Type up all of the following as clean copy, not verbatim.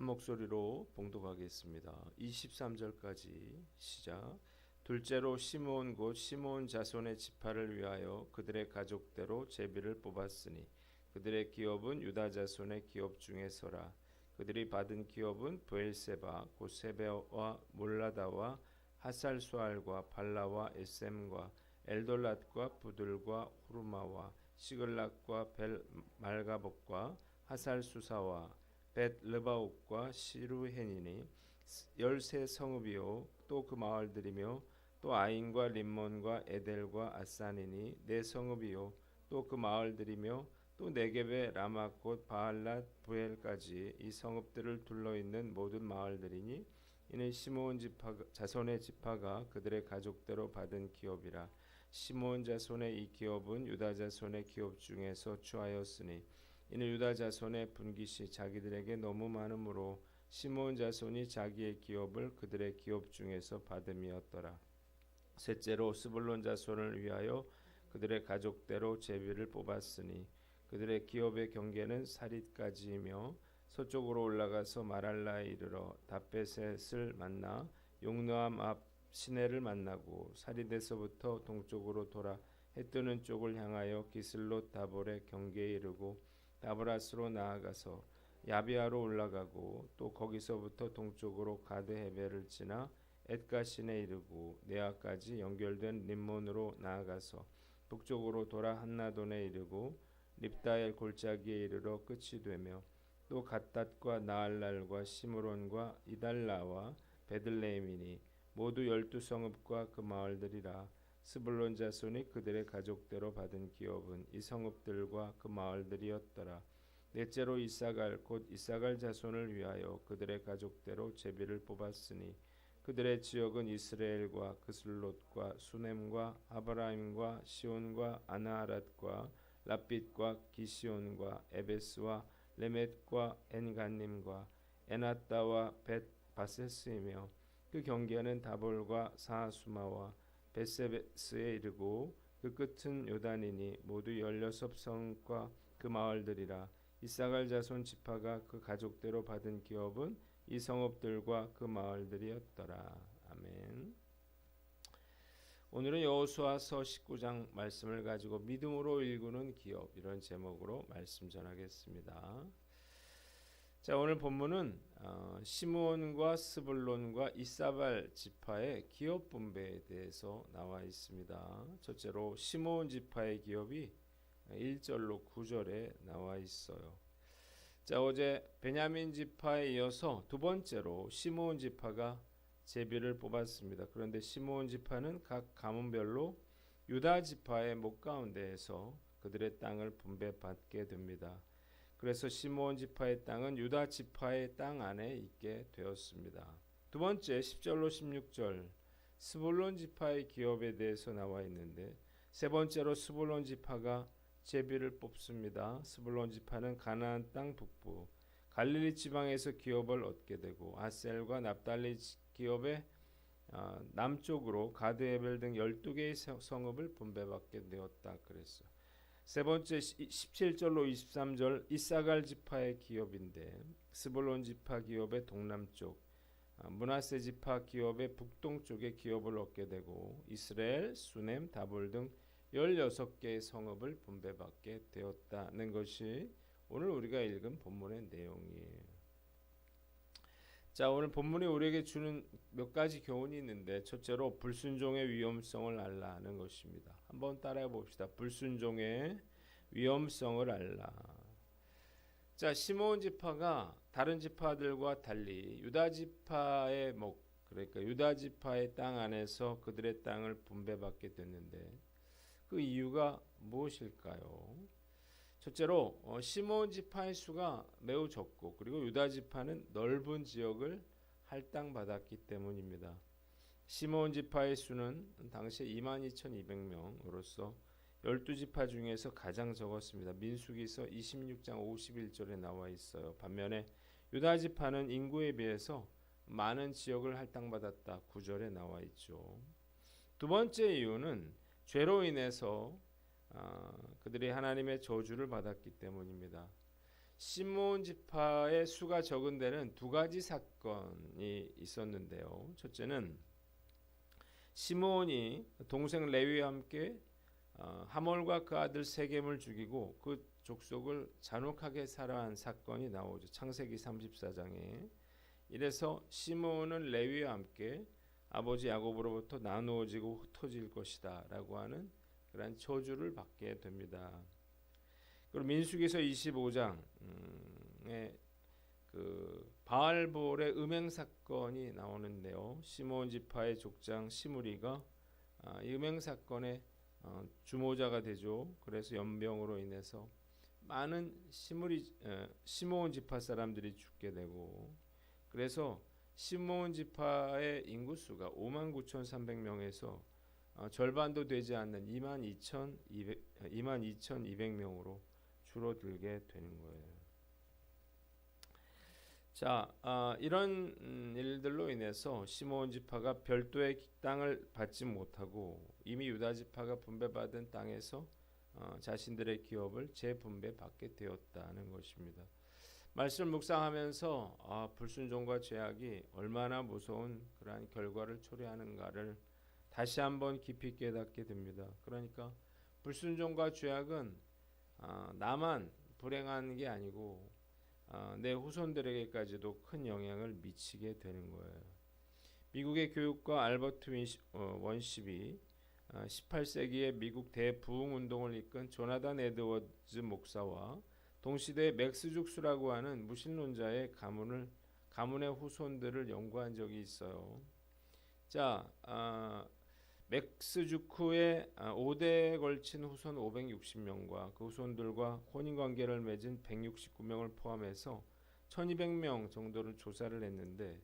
목소리로 봉독하겠습니다. 23절까지 시작. 둘째로 시므온 곧 시므온 자손의 지파를 위하여 그들의 가족대로 제비를 뽑았으니 그들의 기업은 유다 자손의 기업 중에서라. 그들이 받은 기업은 브엘세바 곧 세베와 몰라다와 하살수알과 발라와 에셈과 엘돌랏과 부들과 후르마와 시글락과 벨 말가복과 하살수사와 벳 르바옥과 시루헨이니 13성읍이요 또 그 마을들이며 또 아인과 림몬과 에델과 아산이니 4성읍이요 또 그 마을들이며 또 네겝의 라마 곧 바알랏 부엘까지 이 성읍들을 둘러있는 모든 마을들이니 이는 시므온 자손의 지파가 그들의 가족대로 받은 기업이라. 시므온 자손의 이 기업은 유다 자손의 기업 중에서 추하였으니 이는 유다 자손의 분깃이 자기들에게 너무 많으므로 시므온 자손이 자기의 기업을 그들의 기업 중에서 받음이었더라. 셋째로 스불론 자손을 위하여 그들의 가족대로 제비를 뽑았으니 그들의 기업의 경계는 사릿까지이며 서쪽으로 올라가서 마랄라에 이르러 다베셋을 만나 용노암 앞 시내를 만나고 사릿에서부터 동쪽으로 돌아 해뜨는 쪽을 향하여 기슬롯 다볼의 경계에 이르고 다브라스로 나아가서 야비아로 올라가고 또 거기서부터 동쪽으로 가드 헤벨을 지나 엣가신에 이르고 네아까지 연결된 림몬으로 나아가서 북쪽으로 돌아 한나돈에 이르고 립다엘 골짜기에 이르러 끝이 되며 또 갓닷과 나알랄과 시므론과 이달라와 베들레헴이니 모두 12성읍과 그 마을들이라. 스불론 자손이 그들의 가족대로 받은 기업은 이 성읍들과 그 마을들이었더라. 넷째로 이사갈 곧 이사갈 자손을 위하여 그들의 가족대로 제비를 뽑았으니 그들의 지역은 이스라엘과 그슬롯과 수넴과 아브라임과 시온과 아나하랏과 랍빗과 기시온과 에베스와 레멧과 엔간님과 에낫다와 벳 바세스이며 그 경계는 다볼과 사하수마와 베세베스에 이르고 그 끝은 요단이니 모두 16성과 그 마을들이라. 이사갈 자손 지파가 그 가족대로 받은 기업은 이 성읍들과 그 마을들이었더라. 아멘. 오늘은 여호수아서 19장 말씀을 가지고 믿음으로 일구는 기업, 이런 제목으로 말씀 전하겠습니다. 자, 오늘 본문은 시므온과 스불론과 이사갈 지파의 기업 분배에 대해서 나와 있습니다. 첫째로 시므온 지파의 기업이 1절로 9절에 나와 있어요. 자, 어제 베냐민 지파에 이어서 두 번째로 시므온 지파가 제비를 뽑았습니다. 그런데 시므온 지파는 각 가문별로 유다 지파의 목 가운데에서 그들의 땅을 분배받게 됩니다. 그래서 시므온 지파의 땅은 유다 지파의 땅 안에 있게 되었습니다. 두 번째 10절로 16절 스불론 지파의 기업에 대해서 나와 있는데, 세 번째로 스불론 지파가 제비를 뽑습니다. 스불론 지파는 가나안 땅 북부 갈릴리 지방에서 기업을 얻게 되고 아셀과 납달리 기업의 남쪽으로 가드에벨 등 12개의 성읍을 분배받게 되었다 그랬어요. 세 번째 17절로 23절 이사갈 지파의 기업인데, 스불론 지파 기업의 동남쪽, 므낫세 지파 기업의 북동쪽에 기업을 얻게 되고 이스라엘, 수넴, 다볼 등 16개의 성읍을 분배받게 되었다는 것이 오늘 우리가 읽은 본문의 내용이에요. 자, 오늘 본문이 우리에게 주는 몇 가지 교훈이 있는데, 첫째로 불순종의 위험성을 알라 하는 것입니다. 한번 따라해 봅시다. 불순종의 위험성을 알라. 자, 시므온 지파가 다른 지파들과 달리 유다 지파의 목, 그러니까 유다 지파의 땅 안에서 그들의 땅을 분배받게 됐는데, 그 이유가 무엇일까요? 첫째로 시므온 지파의 수가 매우 적고, 그리고 유다 지파는 넓은 지역을 할당받았기 때문입니다. 시므온 지파의 수는 당시에 22,200명으로서 12지파 중에서 가장 적었습니다. 민수기서 26장 51절에 나와 있어요. 반면에 유다 지파는 인구에 비해서 많은 지역을 할당받았다 9절에 나와 있죠. 두 번째 이유는 죄로 인해서 그들이 하나님의 저주를 받았기 때문입니다. 시므온 지파의 수가 적은 데는 두 가지 사건이 있었는데요. 첫째는 시므온이 동생 레위와 함께 하몰과 그 아들 세겜을 죽이고 그 족속을 잔혹하게 살해한 사건이 나오죠. 창세기 34장에. 이래서 시므온은 레위와 함께 아버지 야곱으로부터 나누어지고 흩어질 것이다 라고 하는 그런 저주를 받게 됩니다. 그리고 민수기서 25장에 그 바알볼의 음행 사건이 나오는데요. 시므온 지파의 족장 시므리가 이 음행 사건의 주모자가 되죠. 그래서 연병으로 인해서 많은 시므온 지파 사람들이 죽게 되고, 그래서 시므온 지파의 인구수가 52,300명에서 절반도 되지 않는 22,200명으로 줄어들게 되는 거예요. 자, 이런 일들로 인해서 시므온 지파가 별도의 땅을 받지 못하고 이미 유다 지파가 분배받은 땅에서 자신들의 기업을 재분배받게 되었다는 것입니다. 말씀을 묵상하면서 불순종과 죄악이 얼마나 무서운 그러한 결과를 초래하는가를 다시 한번 깊이 깨닫게 됩니다. 그러니까 불순종과 죄악은 나만 불행한 게 아니고 내 후손들에게까지도 큰 영향을 미치게 되는 거예요. 미국의 교육가 알버트 원십이 18세기의 미국 대부흥운동을 이끈 조나단 에드워즈 목사와 동시대의 맥스 죽수라고 하는 무신론자의 가문의 후손들을 연구한 적이 있어요. 자, 맥스 주크의 5대에 걸친 후손 560명과 그 후손들과 혼인관계를 맺은 169명을 포함해서 1200명 정도를 조사를 했는데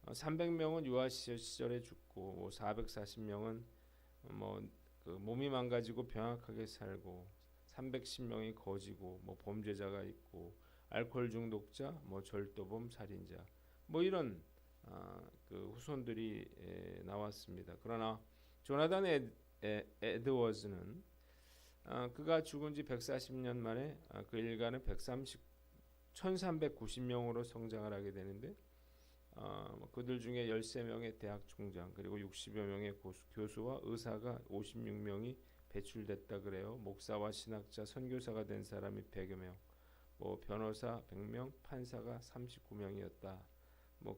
300명은 유아 시절에 죽고 440명은 그 몸이 망가지고 병약하게 살고 310명이 거지고 범죄자가 있고 알코올 중독자, 절도범, 살인자 이런 그 후손들이 나왔습니다. 그러나 조나단 에드워즈는 그가 죽은 지 140년 만에 그 일가는 1390명으로 성장을 하게 되는데 그들 중에 13명의 대학 총장 그리고 60여 명의 교수와 의사가 56명이 배출됐다 그래요. 목사와 신학자, 선교사가 된 사람이 100여 명, 변호사 100명, 판사가 39명이었다.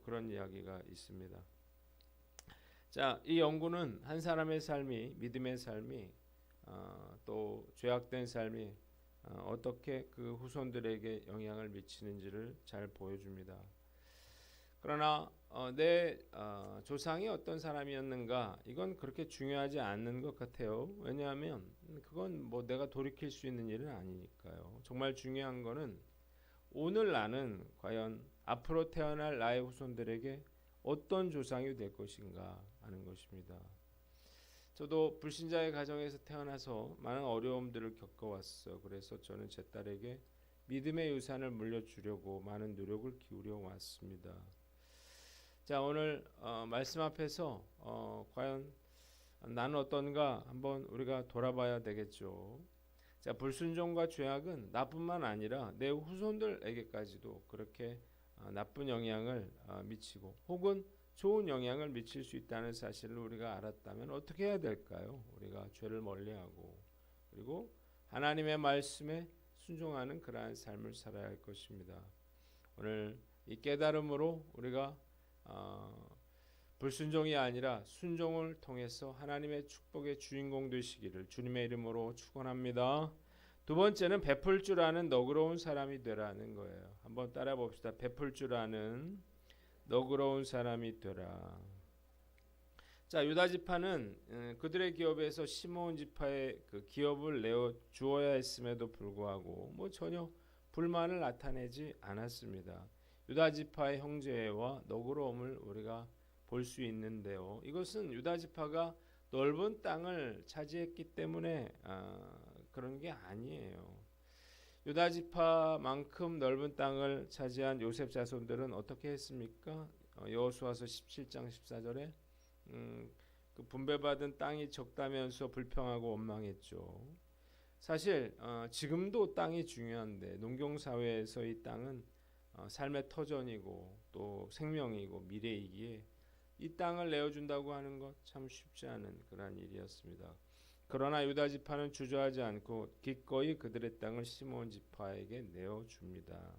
그런 이야기가 있습니다. 자, 이 연구는 한 사람의 삶이, 믿음의 삶이 또 죄악된 삶이 어떻게 그 후손들에게 영향을 미치는지를 잘 보여줍니다. 그러나 내 조상이 어떤 사람이었는가 이건 그렇게 중요하지 않는 것 같아요. 왜냐하면 그건 내가 돌이킬 수 있는 일은 아니니까요. 정말 중요한 거는 오늘 나는 과연 앞으로 태어날 나의 후손들에게 어떤 조상이 될 것인가 하는 것입니다. 저도 불신자의 가정에서 태어나서 많은 어려움들을 겪어왔어요. 그래서 저는 제 딸에게 믿음의 유산을 물려주려고 많은 노력을 기울여 왔습니다. 자, 오늘 말씀 앞에서 과연 나는 어떤가 한번 우리가 돌아봐야 되겠죠. 자, 불순종과 죄악은 나뿐만 아니라 내 후손들에게까지도 그렇게 나쁜 영향을 미치고 혹은 좋은 영향을 미칠 수 있다는 사실을 우리가 알았다면 어떻게 해야 될까요? 우리가 죄를 멀리하고 그리고 하나님의 말씀에 순종하는 그러한 삶을 살아야 할 것입니다. 오늘 이 깨달음으로 우리가 불순종이 아니라 순종을 통해서 하나님의 축복의 주인공 되시기를 주님의 이름으로 축원합니다. 두 번째는 베풀 줄 아는 너그러운 사람이 되라는 거예요. 한번 따라 봅시다. 베풀 줄 아는 너그러운 사람이 되라. 자, 유다 지파는 그들의 기업에서 시므온 지파의 그 기업을 내어 주어야 했음에도 불구하고 전혀 불만을 나타내지 않았습니다. 유다 지파의 형제와 너그러움을 우리가 볼 수 있는데요. 이것은 유다 지파가 넓은 땅을 차지했기 때문에 그런 게 아니에요. 유다 지파만큼 넓은 땅을 차지한 요셉 자손들은 어떻게 했습니까? 여호수아서 17장 14절에 그 분배받은 땅이 적다면서 불평하고 원망했죠. 사실 지금도 땅이 중요한데 농경사회에서 이 땅은 삶의 터전이고 또 생명이고 미래이기에 이 땅을 내어준다고 하는 것 참 쉽지 않은 그러한 일이었습니다. 그러나 유다 지파는 주저하지 않고 기꺼이 그들의 땅을 시므온 지파에게 내어줍니다.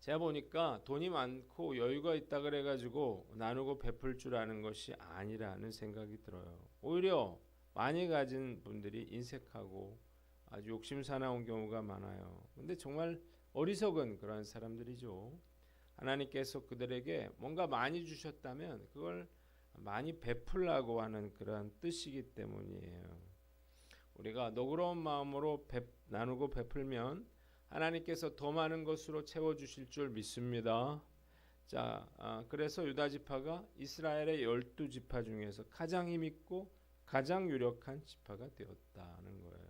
제가 보니까 돈이 많고 여유가 있다 그래가지고 나누고 베풀 줄 아는 것이 아니라는 생각이 들어요. 오히려 많이 가진 분들이 인색하고 아주 욕심사나운 경우가 많아요. 근데 정말 어리석은 그런 사람들이죠. 하나님께서 그들에게 뭔가 많이 주셨다면 그걸 많이 베풀라고 하는 그런 뜻이기 때문이에요. 우리가 너그러운 마음으로 나누고 베풀면 하나님께서 더 많은 것으로 채워주실 줄 믿습니다. 자, 그래서 유다 지파가 이스라엘의 12지파 중에서 가장 힘있고 가장 유력한 지파가 되었다는 거예요.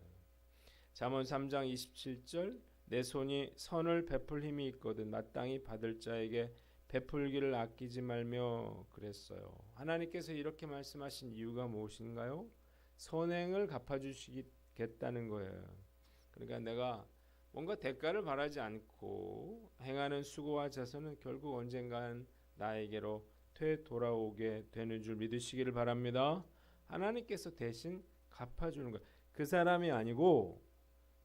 잠언 3장 27절 내 손이 선을 베풀 힘이 있거든 마땅히 받을 자에게 베풀기를 아끼지 말며 그랬어요. 하나님께서 이렇게 말씀하신 이유가 무엇인가요? 선행을 갚아주시겠다는 거예요. 그러니까 내가 뭔가 대가를 바라지 않고 행하는 수고와 자선은 결국 언젠간 나에게로 되돌아오게 되는 줄 믿으시기를 바랍니다. 하나님께서 대신 갚아주는 거예요. 그 사람이 아니고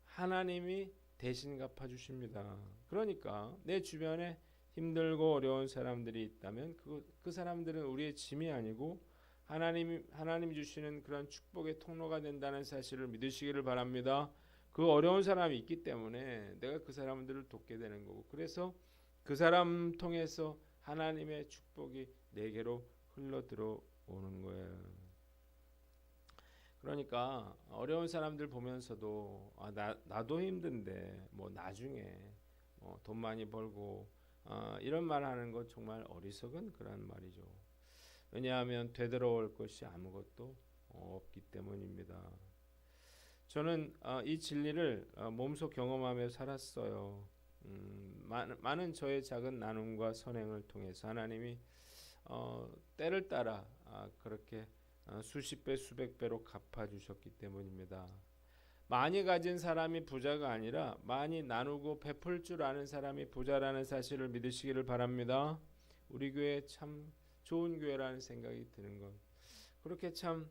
하나님이 대신 갚아주십니다. 그러니까 내 주변에 힘들고 어려운 사람들이 있다면 그 사람들은 우리의 짐이 아니고 하나님이 주시는 그런 축복의 통로가 된다는 사실을 믿으시기를 바랍니다. 그 어려운 사람이 있기 때문에 내가 그 사람들을 돕게 되는 거고 그래서 그 사람 통해서 하나님의 축복이 내게로 흘러 들어오는 거예요. 그러니까 어려운 사람들 보면서도 나도 힘든데 뭐 나중에 돈 많이 벌고 이런 말 하는 것 정말 어리석은 그런 말이죠. 왜냐하면 되돌아올 것이 아무것도 없기 때문입니다. 저는 이 진리를 몸소 경험하며 살았어요. 많은 저의 작은 나눔과 선행을 통해서 하나님이 때를 따라 그렇게 수십 배 수백 배로 갚아주셨기 때문입니다. 많이 가진 사람이 부자가 아니라 많이 나누고 베풀 줄 아는 사람이 부자라는 사실을 믿으시기를 바랍니다. 우리 교회 참 좋은 교회라는 생각이 드는 것. 그렇게 참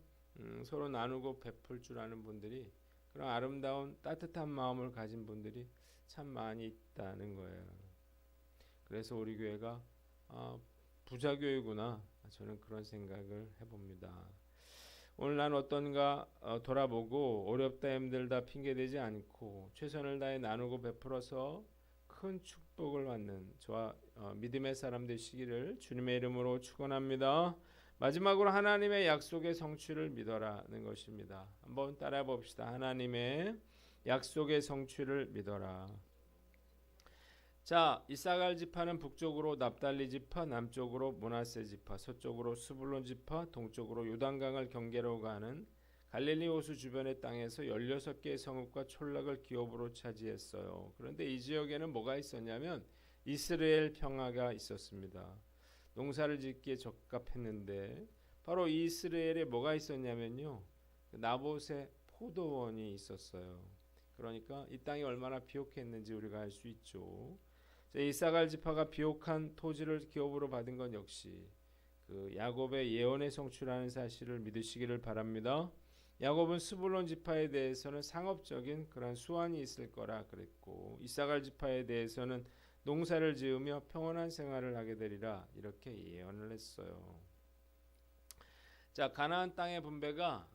서로 나누고 베풀 줄 아는 분들이 그런 아름다운 따뜻한 마음을 가진 분들이 참 많이 있다는 거예요. 그래서 우리 교회가 부자 교회구나 저는 그런 생각을 해봅니다. 오늘 난 어떤가 돌아보고 어렵다 힘들다 핑계대지 않고 최선을 다해 나누고 베풀어서 큰 축복을 받는 저와 믿음의 사람 되시기를 주님의 이름으로 축원합니다. 마지막으로 하나님의 약속의 성취를 믿어라는 것입니다. 한번 따라해 봅시다. 하나님의 약속의 성취를 믿어라. 자, 이사갈 지파는 북쪽으로 납달리 지파, 남쪽으로 므낫세 지파, 서쪽으로 스불론 지파, 동쪽으로 요단강을 경계로 가는 갈릴리 호수 주변의 땅에서 16개의 성읍과 촌락을 기업으로 차지했어요. 그런데 이 지역에는 뭐가 있었냐면 이스라엘 평화가 있었습니다. 농사를 짓기에 적합했는데 바로 이스라엘에 뭐가 있었냐면요. 나봇의 포도원이 있었어요. 그러니까 이 땅이 얼마나 비옥했는지 우리가 알 수 있죠. 이사갈 지파가 비옥한 토지를 기업으로 받은 건 역시 그 야곱의 예언의 성취라는 사실을 믿으시기를 바랍니다. 야곱은 스불론 지파에 대해서는 상업적인 그런 수완이 있을 거라 그랬고 이사갈 지파에 대해서는 농사를 지으며 평온한 생활을 하게 되리라 이렇게 예언을 했어요. 자, 가나안 땅의 분배가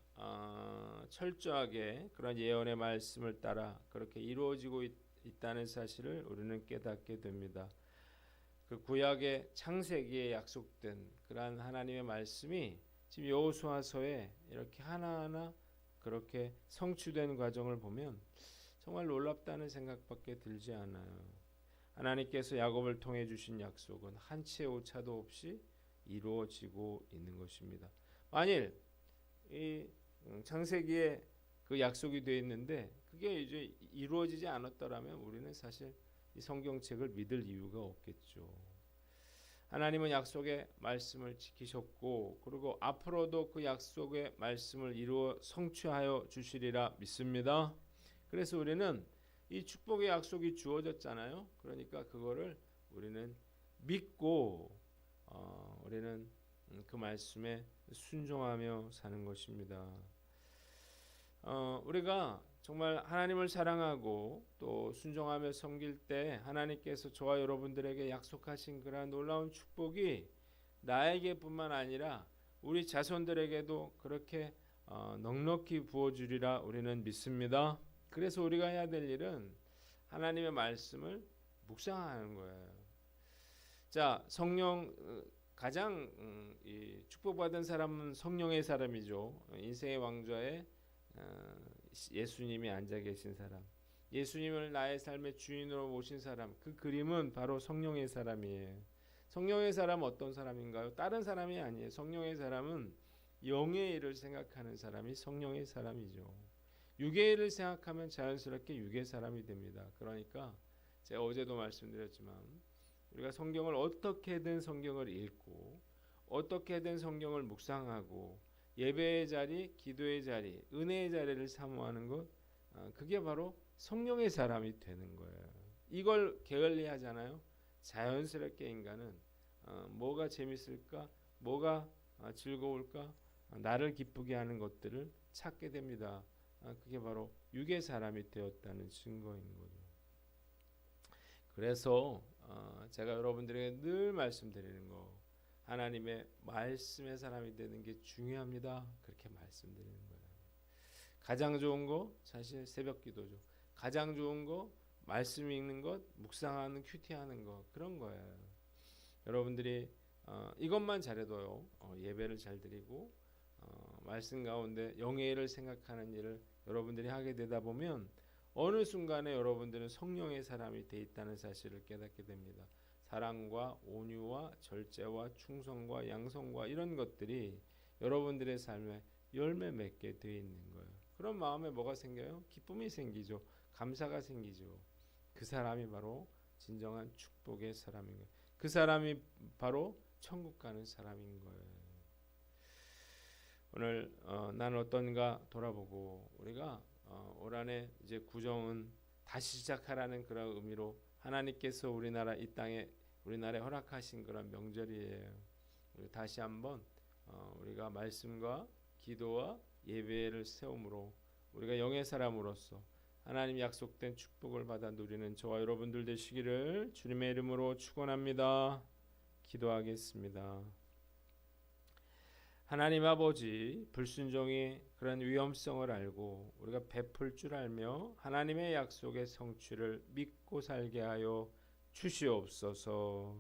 철저하게 그런 예언의 말씀을 따라 그렇게 이루어지고 있다는 사실을 우리는 깨닫게 됩니다. 그 구약의 창세기에 약속된 그러한 하나님의 말씀이 지금 여호수아서에 이렇게 하나하나 그렇게 성취된 과정을 보면 정말 놀랍다는 생각밖에 들지 않아요. 하나님께서 야곱을 통해 주신 약속은 한 치의 오차도 없이 이루어지고 있는 것입니다. 만일 이 창세기에 그 약속이 되어 있는데 그게 이제 이루어지지 않았더라면 우리는 사실 이 성경책을 믿을 이유가 없겠죠. 하나님은 약속의 말씀을 지키셨고 그리고 앞으로도 그 약속의 말씀을 이루어 성취하여 주시리라 믿습니다. 그래서 우리는 이 축복의 약속이 주어졌잖아요. 그러니까 그거를 우리는 믿고 우리는 그 말씀에 순종하며 사는 것입니다. 우리가 정말 하나님을 사랑하고 또 순종하며 섬길 때 하나님께서 저와 여러분들에게 약속하신 그러한 놀라운 축복이 나에게뿐만 아니라 우리 자손들에게도 그렇게 넉넉히 부어주리라 우리는 믿습니다. 그래서 우리가 해야 될 일은 하나님의 말씀을 묵상하는 거예요. 자, 성령 가장 이 축복받은 사람은 성령의 사람이죠. 인생의 왕좌에 예수님이 앉아 계신 사람, 예수님을 나의 삶의 주인으로 모신 사람, 그 그림은 바로 성령의 사람이에요. 성령의 사람은 어떤 사람인가요? 다른 사람이 아니에요. 성령의 사람은 영의 일을 생각하는 사람이 성령의 사람이죠. 육의 일을 생각하면 자연스럽게 육의 사람이 됩니다. 그러니까 제가 어제도 말씀드렸지만 우리가 성경을 어떻게든 성경을 읽고 어떻게든 성경을 묵상하고 예배의 자리, 기도의 자리, 은혜의 자리를 사모하는 것, 그게 바로 성령의 사람이 되는 거예요. 이걸 게을리하잖아요. 자연스럽게 인간은 뭐가 재밌을까, 뭐가 즐거울까, 나를 기쁘게 하는 것들을 찾게 됩니다. 그게 바로 육의 사람이 되었다는 증거인 거죠. 그래서 제가 여러분들에게 늘 말씀드리는 거, 하나님의 말씀의 사람이 되는 게 중요합니다. 그렇게 말씀드리는 거예요. 가장 좋은 거 사실 새벽 기도죠. 가장 좋은 거 말씀 읽는 것, 묵상하는, 큐티하는 거, 그런 거예요. 여러분들이 이것만 잘해도요, 예배를 잘 드리고 말씀 가운데 영의 일을 생각하는 일을 여러분들이 하게 되다 보면 어느 순간에 여러분들은 성령의 사람이 돼 있다는 사실을 깨닫게 됩니다. 사랑과 온유와 절제와 충성과 양성과 이런 것들이 여러분들의 삶에 열매 맺게 되어 있는 거예요. 그런 마음에 뭐가 생겨요? 기쁨이 생기죠. 감사가 생기죠. 그 사람이 바로 진정한 축복의 사람인 거예요. 그 사람이 바로 천국 가는 사람인 거예요. 오늘 나는 어떤가 돌아보고 우리가 올 한해 이제 구정은 다시 시작하라는 그런 의미로 하나님께서 우리나라 이 땅에 우리나라에 허락하신 그런 명절이에요. 우리 다시 한번 우리가 말씀과 기도와 예배를 세움으로 우리가 영의 사람으로서 하나님 약속된 축복을 받아 누리는 저와 여러분들 되시기를 주님의 이름으로 축원합니다. 기도하겠습니다. 하나님 아버지, 불순종의 그런 위험성을 알고 우리가 베풀 줄 알며 하나님의 약속의 성취를 믿고 살게 하여 주시옵소서.